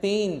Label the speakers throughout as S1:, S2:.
S1: 3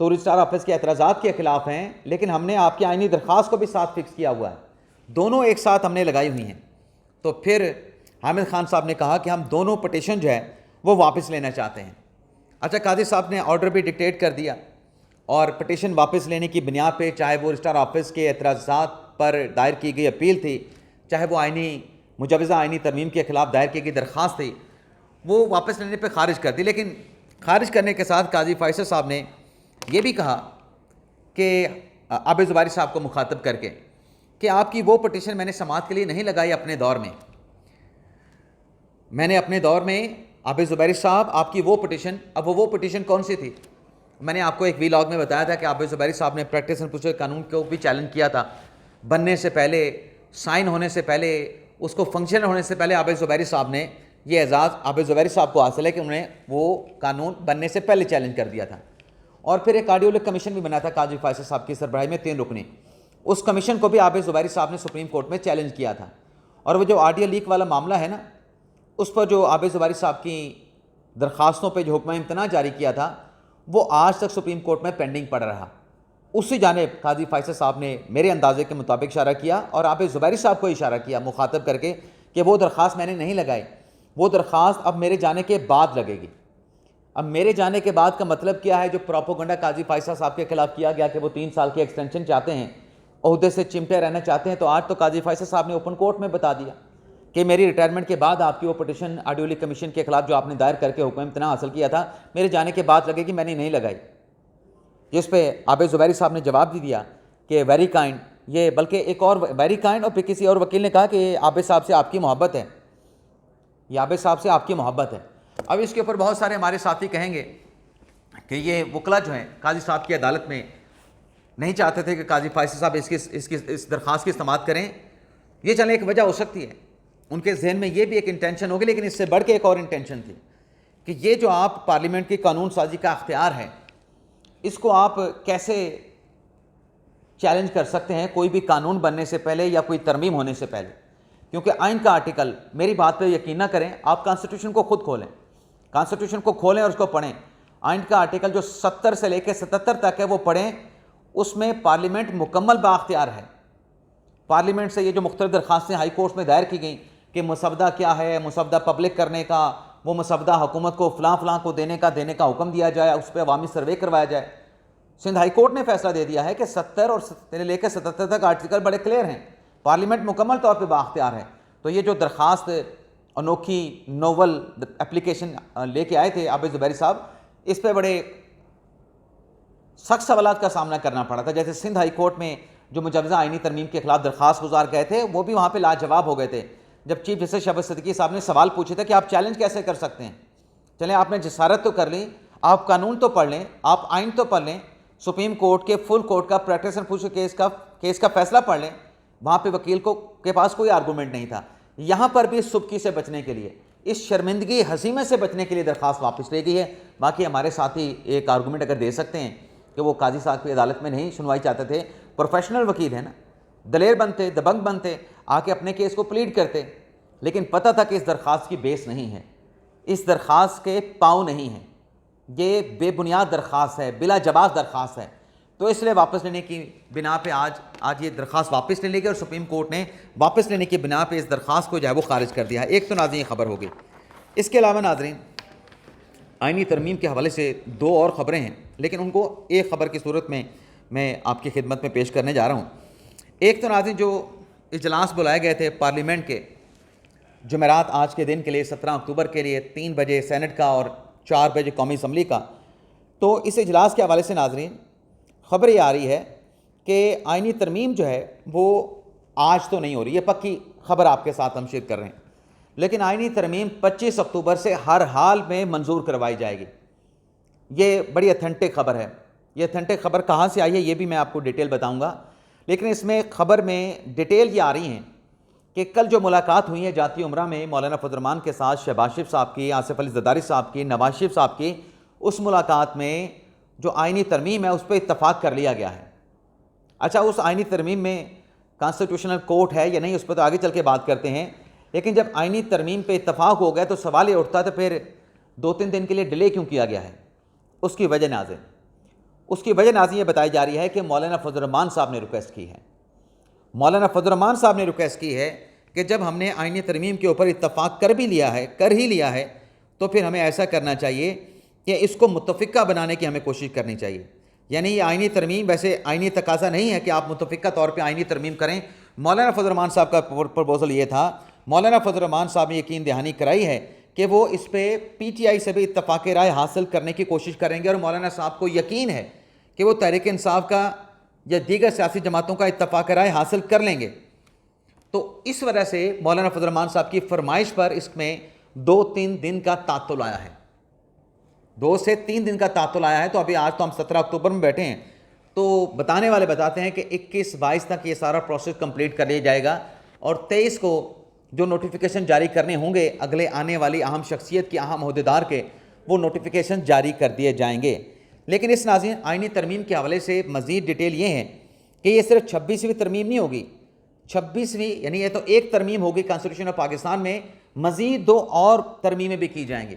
S1: تو registrar office کے اعتراضات کے خلاف ہیں، لیکن ہم نے آپ کی آئینی درخواست کو بھی ساتھ فکس کیا ہوا ہے، دونوں ایک ساتھ ہم نے لگائی ہوئی ہیں۔ تو پھر حامد خان صاحب نے کہا کہ ہم دونوں پٹیشن جو ہے وہ واپس لینا چاہتے ہیں۔ اچھا، قاضی صاحب نے آرڈر بھی ڈکٹیٹ کر دیا، اور پٹیشن واپس لینے کی بنیاد پہ، چاہے وہ رجسٹرار آفس کے اعتراضات پر دائر کی گئی اپیل تھی، چاہے وہ مجوزہ آئینی ترمیم کے خلاف دائر کی گئی درخواست تھی، وہ واپس لینے پہ خارج کر دی۔ لیکن خارج کرنے کے ساتھ قاضی فیصل صاحب نے یہ بھی کہا کہ عابد زبیری صاحب کو مخاطب کر کے کہ آپ کی وہ پٹیشن میں نے سماعت کے لیے نہیں لگائی اپنے دور میں، میں نے اپنے دور میں عابد زبیری صاحب آپ کی وہ پٹیشن، اب وہ پٹیشن کون سی تھی؟ میں نے آپ کو ایک وی لاگ میں بتایا تھا کہ عابد زبیری صاحب نے پریکٹس اینڈ پروسیجر قانون کو بھی چیلنج کیا تھا، بننے سے پہلے، سائن ہونے سے پہلے، اس کو فنکشنل ہونے سے پہلے عابد زبیری صاحب نے یہ اعزاز عابد زبیری صاحب کو حاصل ہے کہ انہوں نے وہ قانون بننے سے پہلے چیلنج کر دیا تھا۔ اور پھر ایک کارڈیولوجک کمیشن بھی بنا تھا قاضی فیصل صاحب کی سربراہی میں 3 رکنی، اس کمیشن کو بھی عابد زبیری صاحب نے سپریم کورٹ میں چیلنج کیا تھا۔ اور وہ جو آڈیو لیک والا معاملہ ہے نا، اس پر جو عابد زبیری صاحب کی درخواستوں پہ جو حکم امتناع جاری کیا تھا، وہ آج تک سپریم کورٹ میں پینڈنگ پڑ رہا۔ اسی جانب قاضی فیصل صاحب نے میرے اندازے کے مطابق اشارہ کیا، اور عابد زبیری صاحب کو اشارہ کیا مخاطب کر کے کہ وہ درخواست میں نے نہیں لگائی، وہ درخواست اب میرے جانے کے بعد لگے گی۔ اب میرے جانے کے بعد کا مطلب کیا ہے؟ جو پروپیگنڈا قاضی فیصل صاحب کے خلاف کیا گیا کہ وہ 3 سال کی ایکسٹینشن چاہتے ہیں، عہدے سے چمٹے رہنا چاہتے ہیں، تو آج تو قاضی فیصل صاحب نے اوپن کورٹ میں بتا دیا کہ میری ریٹائرمنٹ کے بعد آپ کی وہ پٹیشن آڈیو لیک کمیشن کے خلاف جو آپ نے دائر کر کے حکم امتناع حاصل کیا تھا، میرے جانے کے بعد لگے گی، میں نے نہیں لگائی۔ جس پہ عابد زبیری صاحب نے جواب بھی دیا کہ ویری کائنڈ، یہ بلکہ ایک اور ویری کائنڈ، اور پھر کسی اور وکیل نے کہا کہ عابد صاحب سے آپ کی محبت ہے، یہ عابد صاحب سے آپ کی محبت ہے۔ اب اس کے اوپر بہت سارے ہمارے ساتھی کہیں گے کہ یہ وکلا جو ہیں قاضی صاحب کی عدالت میں نہیں چاہتے تھے کہ قاضی فیصل صاحب اس درخواست کی سماعت کریں۔ یہ چلیں ایک وجہ ہو سکتی ہے، ان کے ذہن میں یہ بھی ایک انٹینشن ہوگی، لیکن اس سے بڑھ کے ایک اور انٹینشن تھی کہ یہ جو آپ پارلیمنٹ کی قانون سازی کا اختیار ہے، اس کو آپ کیسے چیلنج کر سکتے ہیں کوئی بھی قانون بننے سے پہلے یا کوئی ترمیم ہونے سے پہلے؟ کیونکہ آئین کا آرٹیکل، میری بات پہ یقین نہ کریں، آپ کانسٹیٹیوشن کو خود کھولیں، کانسٹیٹیوشن کو کھولیں اور اس کو پڑھیں۔ آئین کا آرٹیکل جو 70 سے لے کے 77 تک ہے وہ پڑھیں، اس میں پارلیمنٹ مکمل بااختیار ہے۔ پارلیمنٹ سے یہ جو مختلف درخواستیں ہائی کورٹ میں دائر کی گئیں کہ مسودہ کیا ہے، مسودہ پبلک کرنے کا، وہ مسودہ حکومت کو فلاں فلاں کو دینے کا حکم دیا جائے، اس پہ عوامی سروے کروایا جائے۔ سندھ ہائی کورٹ نے فیصلہ دے دیا ہے کہ 70 اور لے کے 77 تک آرٹیکل بڑے کلیئر ہیں، پارلیمنٹ مکمل طور پہ بااختیار ہے۔ تو یہ جو درخواست انوکھی نوول اپلیکیشن لے کے آئے تھے عابد زبیری صاحب، اس پہ بڑے سخت سوالات کا سامنا کرنا پڑا تھا۔ جیسے سندھ ہائی کورٹ میں جو مجوزہ آئینی ترمیم کے خلاف درخواست گزار گئے تھے، وہ بھی وہاں پہ لاجواب ہو گئے تھے جب چیف جسٹس شہباز صدیقی صاحب نے سوال پوچھے تھے کہ آپ چیلنج کیسے کر سکتے ہیں؟ چلیں، آپ نے جسارت تو کر لی، آپ قانون تو پڑھ لیں، آپ آئین تو پڑھ لیں، سپریم کورٹ کے فل کورٹ کا پریکٹس اینڈ پروسیجر کیس کا فیصلہ پڑھ لیں۔ وہاں پہ وکیل کے پاس کوئی آرگومنٹ نہیں تھا۔ یہاں پر بھی سبکی سے بچنے کے لیے، اس شرمندگی ہزیمے سے بچنے کے لیے درخواست واپس لے گئی ہے۔ باقی ہمارے ساتھی ایک آرگومنٹ اگر دے سکتے ہیں کہ وہ قاضی صاحب کی عدالت میں نہیں سنوائی چاہتے تھے، پروفیشنل وکیل ہیں نا، دلیر بنتے، دبنگ بنتے، آ کے اپنے کیس کو پلیڈ کرتے، لیکن پتہ تھا کہ اس درخواست کی بیس نہیں ہے، اس درخواست کے پاؤں نہیں ہیں، یہ بے بنیاد درخواست ہے، بلا جواز درخواست ہے۔ تو اس لیے واپس لینے کی بنا پہ آج یہ درخواست واپس لے لی گئی، اور سپریم کورٹ نے واپس لینے کی بنا پہ اس درخواست کو جو ہے وہ خارج کر دیا ہے۔ ایک تو ناظرین یہ خبر ہوگی۔ اس کے علاوہ ناظرین آئینی ترمیم کے حوالے سے 2 اور خبریں ہیں، لیکن ان کو ایک خبر کی صورت میں آپ کی خدمت میں پیش کرنے جا رہا ہوں۔ ایک تو ناظرین جو اجلاس بلائے گئے تھے پارلیمنٹ کے جمعرات آج کے دن کے لیے 17 اکتوبر کے لیے، 3 بجے سینٹ کا اور 4 بجے قومی اسمبلی کا، تو اس اجلاس کے حوالے سے ناظرین خبر یہ آ رہی ہے کہ آئینی ترمیم جو ہے وہ آج تو نہیں ہو رہی، یہ پکی خبر آپ کے ساتھ ہم شیئر کر رہے ہیں، لیکن آئینی ترمیم 25 اکتوبر سے ہر حال میں منظور کروائی جائے گی۔ یہ بڑی اتھینٹک خبر ہے۔ یہ اتھینٹک خبر کہاں سے آئی ہے یہ بھی میں آپ کو ڈیٹیل بتاؤں گا، لیکن اس میں خبر میں ڈیٹیل یہ آ رہی ہیں کہ کل جو ملاقات ہوئی ہے جاتی عمرہ میں مولانا فضل الرحمان کے ساتھ، شہباز شریف صاحب کی، آصف علی زرداری صاحب کی، نواز شریف صاحب کی، اس ملاقات میں جو آئینی ترمیم ہے اس پہ اتفاق کر لیا گیا ہے۔ اچھا، اس آئینی ترمیم میں کانسٹیٹیوشنل کورٹ ہے یا نہیں، اس پہ تو آگے چل کے بات کرتے ہیں، لیکن جب آئینی ترمیم پہ اتفاق ہو گیا تو سوال یہ اٹھتا ہے تو پھر 2-3 دن کے لیے ڈیلے کیوں کیا گیا ہے؟ اس کی وجہ ناظرین، اس کی وجہ ناظرین یہ بتائی جا رہی ہے کہ مولانا فضل الرحمان صاحب نے ریکویسٹ کی ہے. مولانا فضل الرحمان صاحب نے ریکویسٹ کی ہے کہ جب ہم نے آئینی ترمیم کے اوپر اتفاق کر ہی لیا ہے تو پھر ہمیں ایسا کرنا چاہیے کہ اس کو متفقہ بنانے کی ہمیں کوشش کرنی چاہیے. یعنی یہ آئینی ترمیم ویسے آئینی تقاضا نہیں ہے کہ آپ متفقہ طور پہ آئینی ترمیم کریں. مولانا فضل الرحمان صاحب کا پروپوزل یہ تھا. مولانا فضل الرحمان صاحب نے یقین دہانی کرائی ہے کہ وہ اس پہ پی ٹی آئی سے بھی اتفاق رائے حاصل کرنے کی کوشش کریں گے, اور مولانا صاحب کو یقین ہے کہ وہ تحریک انصاف کا یا دیگر سیاسی جماعتوں کا اتفاق رائے حاصل کر لیں گے. تو اس وجہ سے مولانا فضل الرحمان صاحب کی فرمائش پر اس میں 2-3 دن کا تعطل آیا ہے. 2 سے 3 دن کا تعطل آیا ہے. تو ابھی آج تو ہم 17 اکتوبر میں بیٹھے ہیں, تو بتانے والے بتاتے ہیں کہ 21-22 تک یہ سارا پروسیس کمپلیٹ کر لیا جائے گا, اور 23 کو جو نوٹیفیکیشن جاری کرنے ہوں گے اگلے آنے والی اہم شخصیت کی اہم عہدیدار کے, وہ نوٹیفیکیشن جاری کر دیے جائیں گے. لیکن اس ناظرین آئینی ترمیم کے حوالے سے مزید ڈیٹیل یہ ہے کہ یہ صرف 26ویں ترمیم نہیں ہوگی. 26ویں یعنی یہ تو ایک ترمیم ہوگی کانسٹیٹیوشن آف پاکستان میں, مزید 2 اور ترمیمیں بھی کی جائیں گی.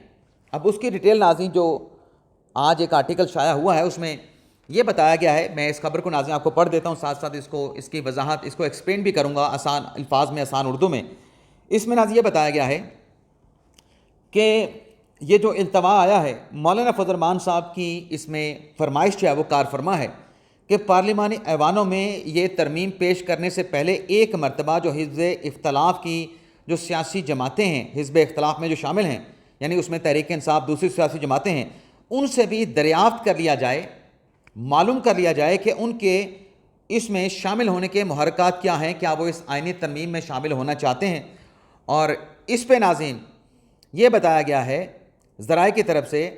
S1: اب اس کی ڈیٹیل ناظرین جو آج ایک آرٹیکل شائع ہوا ہے اس میں یہ بتایا گیا ہے. میں اس خبر کو ناظرین آپ کو پڑھ دیتا ہوں, ساتھ ساتھ اس کی وضاحت اس کو ایکسپلین بھی کروں گا آسان الفاظ میں, آسان اردو میں. اس میں ناظرین یہ بتایا گیا ہے کہ یہ جو التوا آیا ہے مولانا فضل الرحمان صاحب کی, اس میں فرمائش جو ہے وہ کار فرما ہے کہ پارلیمانی ایوانوں میں یہ ترمیم پیش کرنے سے پہلے ایک مرتبہ جو حزب اختلاف کی جو سیاسی جماعتیں ہیں, حزب اختلاف میں جو شامل ہیں, یعنی اس میں تحریک انصاف دوسری سیاسی جماعتیں ہیں, ان سے بھی دریافت کر لیا جائے, معلوم کر لیا جائے کہ ان کے اس میں شامل ہونے کے محرکات کیا ہیں, کیا وہ اس آئینی ترمیم میں شامل ہونا چاہتے ہیں. اور اس پہ ناظرین یہ بتایا گیا ہے ذرائع کی طرف سے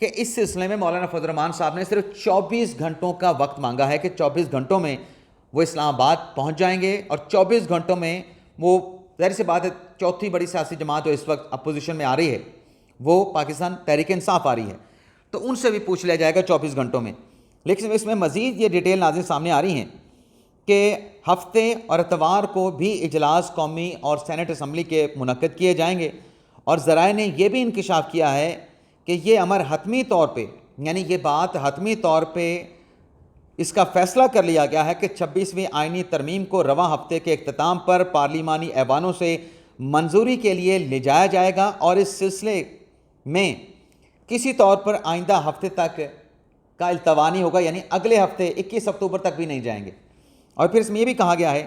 S1: کہ اس سلسلے میں مولانا فضل الرحمان صاحب نے صرف 24 گھنٹوں کا وقت مانگا ہے کہ 24 گھنٹوں میں وہ اسلام آباد پہنچ جائیں گے, اور 24 گھنٹوں میں وہ ظاہر سی بات ہے چوتھی بڑی سیاسی جماعت جو اس وقت اپوزیشن میں آ رہی ہے وہ پاکستان تحریک انصاف آ رہی ہے, تو ان سے بھی پوچھ لیا جائے گا 24 گھنٹوں میں. لیکن اس میں مزید یہ ڈیٹیل ناظرین سامنے آ رہی ہیں کہ ہفتے اور اتوار کو بھی اجلاس قومی اور سینٹ اسمبلی کے منعقد کیے جائیں گے. اور ذرائع نے یہ بھی انکشاف کیا ہے کہ یہ امر حتمی طور پہ, یعنی یہ بات حتمی طور پہ اس کا فیصلہ کر لیا گیا ہے کہ 26ویں آئینی ترمیم کو رواں ہفتے کے اختتام پر پارلیمانی ایوانوں سے منظوری کے لیے لے جایا جائے گا, اور اس سلسلے میں کسی طور پر آئندہ ہفتے تک کا التوا نہیں ہوگا, یعنی اگلے ہفتے 21 اکتوبر تک بھی نہیں جائیں گے. اور پھر اس میں یہ بھی کہا گیا ہے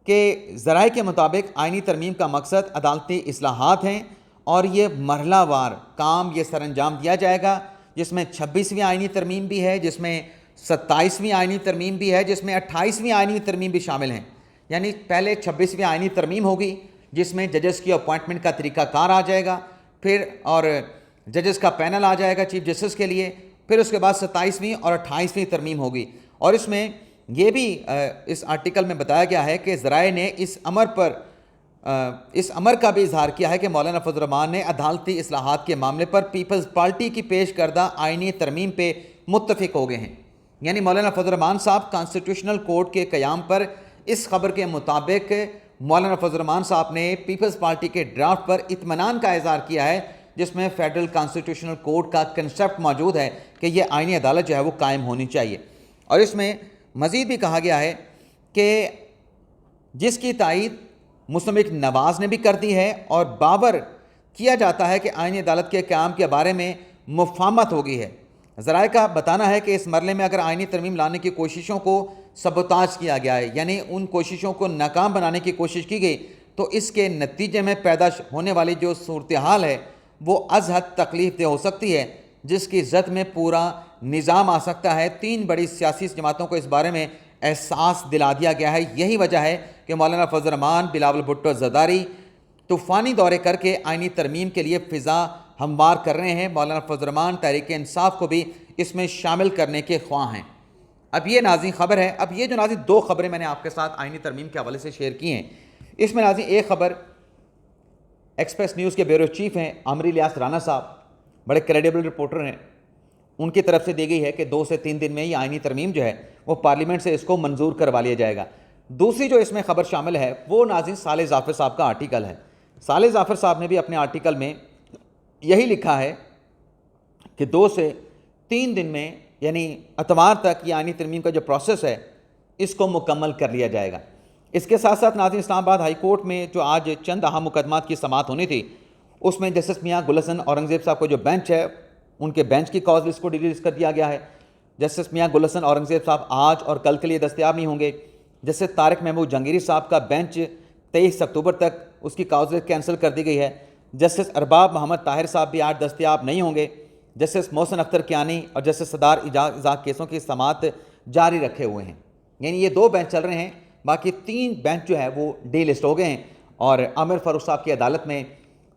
S1: کہ ذرائع کے مطابق آئینی ترمیم کا مقصد عدالتی اصلاحات ہیں, اور یہ مرحلہ وار کام یہ سر انجام دیا جائے گا, جس میں 26ویں آئینی ترمیم بھی ہے, جس میں 27ویں آئینی ترمیم بھی ہے, جس میں 28ویں آئینی ترمیم بھی شامل ہیں. یعنی پہلے 26ویں آئینی ترمیم ہوگی جس میں ججز کی اپوائنٹمنٹ کا طریقہ کار آ جائے گا, پھر اور ججز کا پینل آ جائے گا چیف جسٹس کے لیے, پھر اس کے بعد 27ویں اور 28ویں ترمیم ہوگی. اور اس میں یہ بھی اس آرٹیکل میں بتایا گیا ہے کہ ذرائع نے اس امر کا بھی اظہار کیا ہے کہ مولانا فضل الرحمان نے عدالتی اصلاحات کے معاملے پر پیپلز پارٹی کی پیش کردہ آئینی ترمیم پہ متفق ہو گئے ہیں. یعنی مولانا فضل الرحمان صاحب کانسٹیٹیوشنل کورٹ کے قیام پر اس خبر کے مطابق مولانا فضل الرحمان صاحب نے پیپلز پارٹی کے ڈرافٹ پر اطمینان کا اظہار کیا ہے, جس میں فیڈرل کانسٹیٹیوشنل کورٹ کا کنسیپٹ موجود ہے کہ یہ آئینی عدالت جو ہے وہ قائم ہونی چاہیے. اور اس میں مزید بھی کہا گیا ہے کہ جس کی تائید مسلم لیگ نواز نے بھی کر دی ہے, اور باور کیا جاتا ہے کہ آئینی عدالت کے قیام کے بارے میں مفاہمت ہو گئی ہے. ذرائع کا بتانا ہے کہ اس مرحلے میں اگر آئینی ترمیم لانے کی کوششوں کو سبوتاژ کیا گیا ہے, یعنی ان کوششوں کو ناکام بنانے کی کوشش کی گئی, تو اس کے نتیجے میں پیدا ہونے والی جو صورتحال ہے وہ از حد تکلیف دہ ہو سکتی ہے, جس کی زد میں پورا نظام آ سکتا ہے. 3 بڑی سیاسی جماعتوں کو اس بارے میں احساس دلا دیا گیا ہے. یہی وجہ ہے کہ مولانا فضل الرحمان, بلاول بھٹو زرداری طوفانی دورے کر کے آئینی ترمیم کے لیے فضا ہموار کر رہے ہیں. مولانا فضل الرحمان تحریک انصاف کو بھی اس میں شامل کرنے کے خواہاں ہیں. اب یہ ناظرین خبر ہے. اب یہ جو ناظرین 2 خبریں میں نے آپ کے ساتھ آئینی ترمیم کے حوالے سے شیئر کی ہیں, اس میں ناظرین ایک خبر ایکسپریس نیوز کے بیورو چیف ہیں عامر الیاس رانا صاحب, بڑے کریڈیبل رپورٹر ہیں, ان کی طرف سے دی گئی ہے کہ 2 سے 3 دن میں یہ آئینی ترمیم جو ہے وہ پارلیمنٹ سے اس کو منظور کروا لیا جائے گا. دوسری جو اس میں خبر شامل ہے وہ ناظرین صالح ظافر صاحب کا آرٹیکل ہے. صالح ظافر صاحب نے بھی اپنے آرٹیکل میں یہی لکھا ہے کہ 2 سے 3 دن میں یعنی اتوار تک یہ آئینی ترمیم کا جو پروسیس ہے اس کو مکمل کر لیا جائے گا۔ اس کے ساتھ ساتھ ناظرین، اسلام آباد ہائی کورٹ میں جو آج چند اہم مقدمات کی سماعت ہونی تھی، اس میں جسٹس میاں گل حسن اورنگزیب صاحب کو جو بینچ ہے ان کے بینچ کی کاز لسٹ کو ریلیز کر دیا گیا ہے۔ جسٹس میاں گل حسن اورنگزیب صاحب آج اور کل کے لیے دستیاب نہیں ہوں گے۔ جسٹس طارق محمود جہانگیری صاحب کا بینچ 23 اکتوبر تک اس کی کاز لسٹ کینسل کر دی گئی ہے۔ جسٹس ارباب محمد طاہر صاحب بھی آج دستیاب نہیں ہوں گے۔ جسٹس محسن اختر کیانی اور جسٹس صدار اعجاز کیسوں کی سماعت جاری رکھے ہوئے ہیں، یعنی یہ 2 بینچ چل رہے ہیں، باقی 3 بینچ جو ہے وہ ڈی لسٹ ہو گئے ہیں۔ اور عامر فاروق صاحب کی عدالت میں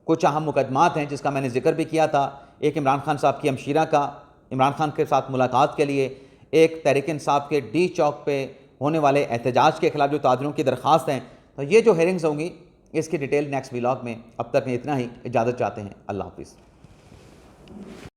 S1: کچھ اہم مقدمات ہیں جس کا میں نے ذکر بھی کیا تھا۔ ایک عمران خان صاحب کی ہمشیرہ کا عمران خان کے ساتھ ملاقات کے لیے، ایک تحریک انصاف کے ڈی چوک پہ ہونے والے احتجاج کے خلاف جو تعزیروں کی درخواست ہیں، تو یہ جو ہیئرنگز ہوں گی اس کی ڈیٹیل نیکسٹ ولاگ میں۔ اب تک اتنا ہی، اجازت چاہتے ہیں، اللہ حافظ۔